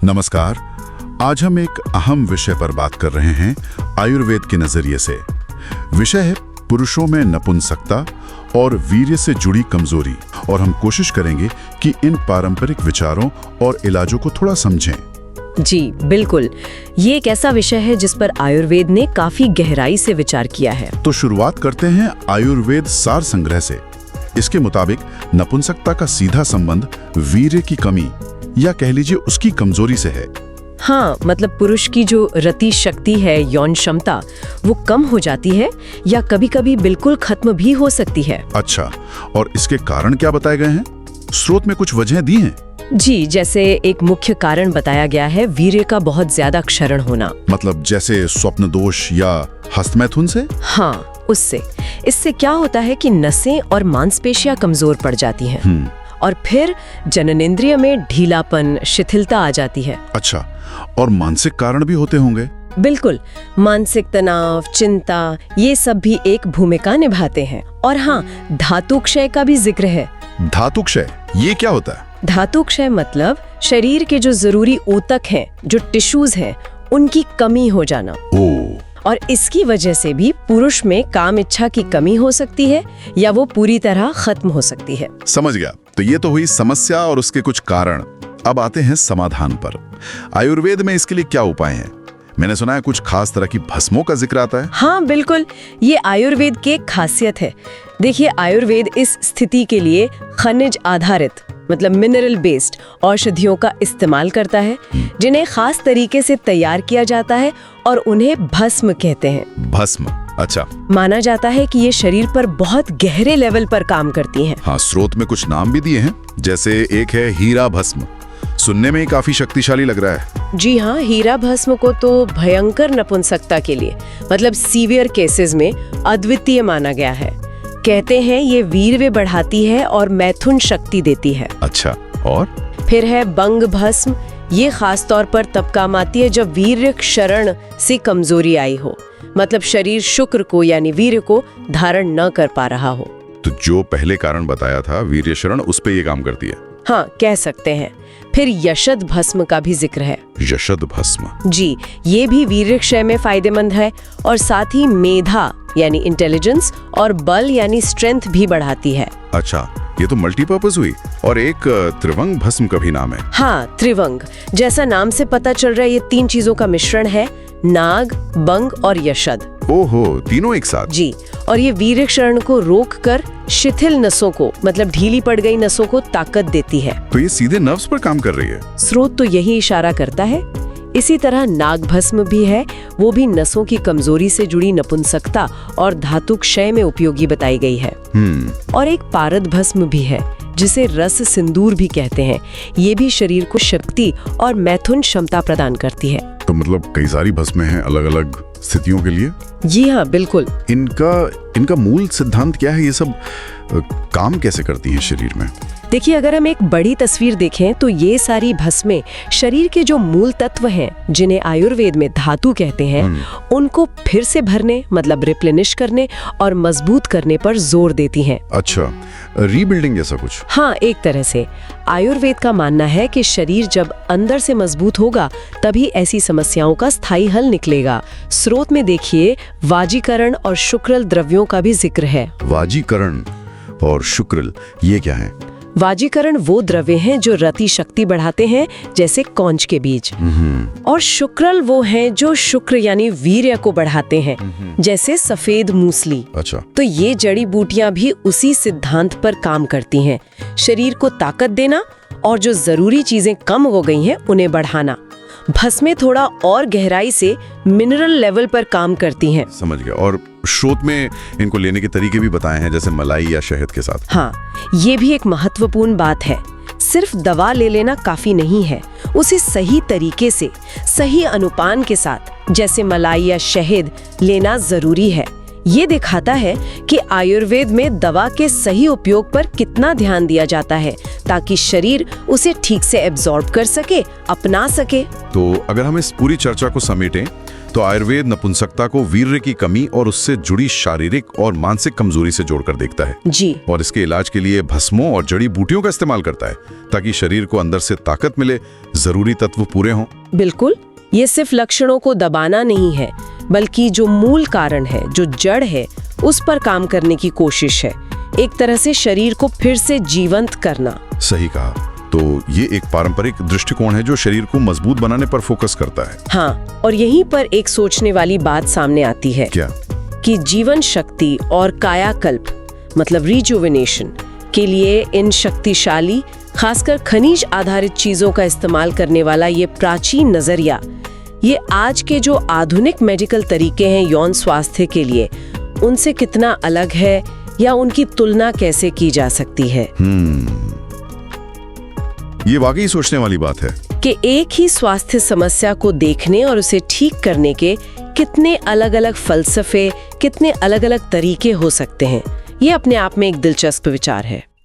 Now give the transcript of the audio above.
नमस्कार। आज हम एक अहम विषय पर बात कर रहे हैं आयुर्वेद के नजरिए से। विषय है पुरुषों में नपुंसकता और वीर्य से जुड़ी कमजोरी, और हम कोशिश करेंगे कि इन पारंपरिक विचारों और इलाजों को थोड़ा समझें। जी बिल्कुल, ये एक ऐसा विषय है जिस पर आयुर्वेद ने काफी गहराई से विचार किया है। तो शुरुआत करते हैं आयुर्वेद सार संग्रह से। इसके मुताबिक नपुंसकता का सीधा संबंध वीर्य की कमी या कह लीजिए उसकी कमजोरी से है। हाँ, मतलब पुरुष की जो रति शक्ति है, यौन क्षमता, वो कम हो जाती है या कभी-कभी बिल्कुल खत्म भी हो सकती है। अच्छा, और इसके कारण क्या बताए गए हैं? स्रोत में कुछ वजह दी हैं? जी, जैसे एक मुख्य कारण बताया गया है वीर्य का बहुत ज्यादा क्षरण होना। मतलब जैसे स्वप्न दोष या हस्तमैथुन से? हाँ, उससे। इससे क्या होता है कि नसें और मांसपेशियां कमजोर पड़ जाती हैं और फिर जननेंद्रिय में ढीलापन, शिथिलता आ जाती है। अच्छा, और मानसिक कारण भी होते होंगे? बिल्कुल, मानसिक तनाव, चिंता, ये सब भी एक भूमिका निभाते हैं। और हाँ, धातु क्षय का भी जिक्र है। धातु क्षय, ये क्या होता है? धातु क्षय मतलब शरीर के जो जरूरी ऊतक हैं, जो टिश्यूज हैं, उनकी कमी हो जाना। और इसकी वजह से भी पुरुष में काम इच्छा की कमी हो सकती है या वो पूरी तरह खत्म हो सकती है। समझ गया। तो ये तो हुई समस्या और उसके कुछ कारण। अब आते हैं समाधान पर। आयुर्वेद में इसके लिए क्या उपाय हैं? मैंने सुना है कुछ खास तरह की भस्मों का जिक्र आता है। हाँ बिल्कुल, ये आयुर्वेद की एक खासियत है। देखिए, आयुर्वेद इस स्थिति के लिए खनिज आधारित मतलब मिनरल बेस्ड औषधियों का इस्तेमाल करता है, जिन्हें खास तरीके से तैयार किया जाता है और उन्हें भस्म कहते हैं। भस्म, अच्छा। माना जाता है कि ये शरीर पर बहुत गहरे लेवल पर काम करती हैं। हाँ, स्रोत में कुछ नाम भी दिए हैं, जैसे एक है हीरा भस्म। सुनने में ही काफी शक्तिशाली लग रहा है। जी हाँ, हीरा भस्म को तो भयंकर नपुंसकता के लिए मतलब सीवियर केसेस में अद्वितीय माना गया है। कहते हैं ये वीर्य बढ़ाती है और मैथुन शक्ति देती है। अच्छा, और फिर है बंग भस्म। ये खास तौर पर तब काम आती है जब वीर्य क्षरण से कमजोरी आई हो, मतलब शरीर शुक्र को यानी वीर्य को धारण न कर पा रहा हो। तो जो पहले कारण बताया था वीर्य शरण, उस पे ये काम करती है। हाँ, कह सकते हैं। फिर यशद भस्म का भी जिक्र है। यशद भस्म, जी, ये भी वीर्य क्षय में फायदेमंद है और साथ ही मेधा यानी इंटेलिजेंस और बल यानी स्ट्रेंथ भी बढ़ाती है। अच्छा, ये तो मल्टीपर्पज हुई। और एक त्रिवंग भस्म का भी नाम है। हाँ, त्रिवंग, जैसा नाम से पता चल रहा है ये तीन चीजों का मिश्रण है, नाग, बंग और यशद। ओहो, तीनों एक साथ। जी, और ये वीर्य क्षरण को रोककर शिथिल नसों को मतलब ढीली पड़ गई नसों को ताकत देती है। तो ये सीधे नर्व्स पर काम कर रही है। स्रोत तो यही इशारा करता है। इसी तरह नाग भस्म भी है, वो भी नसों की कमजोरी से जुड़ी नपुंसकता और धातु क्षय में उपयोगी बताई गई है। और एक पारद भस्म भी है, जिसे रस सिंदूर भी कहते हैं। ये भी शरीर को शक्ति और मैथुन क्षमता प्रदान करती है। तो मतलब कई सारी भस्में हैं अलग अलग स्थितियों के लिए। जी हाँ, बिल्कुल। इनका मूल सिद्धांत क्या है? ये सब काम कैसे करती हैं शरीर में? देखिए, अगर हम एक बड़ी तस्वीर देखें तो ये सारी भस्में शरीर के जो मूल तत्व हैं, जिन्हें आयुर्वेद में धातु कहते हैं, उनको फिर से भरने मतलब रिप्लेनिश करने और मजबूत करने पर जोर देती हैं। अच्छा, रीबिल्डिंग जैसा कुछ? हाँ, एक तरह से। आयुर्वेद का मानना है कि शरीर जब अंदर से मजबूत होगा तभी ऐसी समस्याओं का स्थायी हल निकलेगा। स्रोत में देखिए, वाजीकरण और शुक्रल द्रव्यों का भी जिक्र है। वाजीकरण और शुक्रल, ये क्या है? वाजीकरण वो द्रव्य हैं जो रति शक्ति बढ़ाते हैं, जैसे कौंच के बीज। और शुक्रल वो हैं जो शुक्र यानी वीर्य को बढ़ाते हैं, जैसे सफेद मूसली। अच्छा, तो ये जड़ी बूटियां भी उसी सिद्धांत पर काम करती हैं, शरीर को ताकत देना और जो जरूरी चीजें कम हो गई हैं उन्हें बढ़ाना। भस्में थोड़ा और गहराई से मिनरल लेवल पर काम करती हैं। समझ गया। और स्रोत में इनको लेने के तरीके भी बताए हैं, जैसे मलाई या शहद के साथ। हाँ, ये भी एक महत्वपूर्ण बात है। सिर्फ दवा ले लेना काफी नहीं है, उसे सही तरीके से, सही अनुपान के साथ, जैसे मलाई या शहद लेना जरूरी है। ये दिखाता है कि आयुर्वेद में दवा के सही उपयोग पर कितना ध्यान दिया जाता है, ताकि शरीर उसे ठीक से एब्जॉर्ब कर सके, अपना सके। तो अगर हम इस पूरी चर्चा को समेटें तो आयुर्वेद नपुंसकता को वीर्य की कमी और उससे जुड़ी शारीरिक और मानसिक कमजोरी से जोड़कर देखता है जी। और इसके इलाज के लिए भस्मों और जड़ी बूटियों का इस्तेमाल करता है ताकि शरीर को अंदर से ताकत मिले, जरूरी तत्व पूरे हों। बिल्कुल, ये सिर्फ लक्षणों को दबाना नहीं है, बल्कि जो मूल कारण है, जो जड़ है, उस पर काम करने की कोशिश है। एक तरह से शरीर को फिर से जीवंत करना। सही कहा। तो ये एक पारंपरिक दृष्टिकोण है जो शरीर को मजबूत बनाने पर फोकस करता है। हाँ, और यहीं पर एक सोचने वाली बात सामने आती है। क्या? कि जीवन शक्ति और कायाकल्प मतलब रिजुविनेशन के लिए इन शक्तिशाली, खासकर खनिज आधारित चीजों का इस्तेमाल करने वाला ये प्राचीन नजरिया, ये आज के जो आधुनिक मेडिकल तरीके हैं यौन स्वास्थ्य के लिए, उनसे कितना अलग है या उनकी तुलना कैसे की जा सकती है? ये वाकई सोचने वाली बात है कि एक ही स्वास्थ्य समस्या को देखने और उसे ठीक करने के कितने अलग-अलग फलसफे, कितने अलग-अलग तरीके हो सकते हैं। ये अपने आप में एक दिलचस्प विचार है।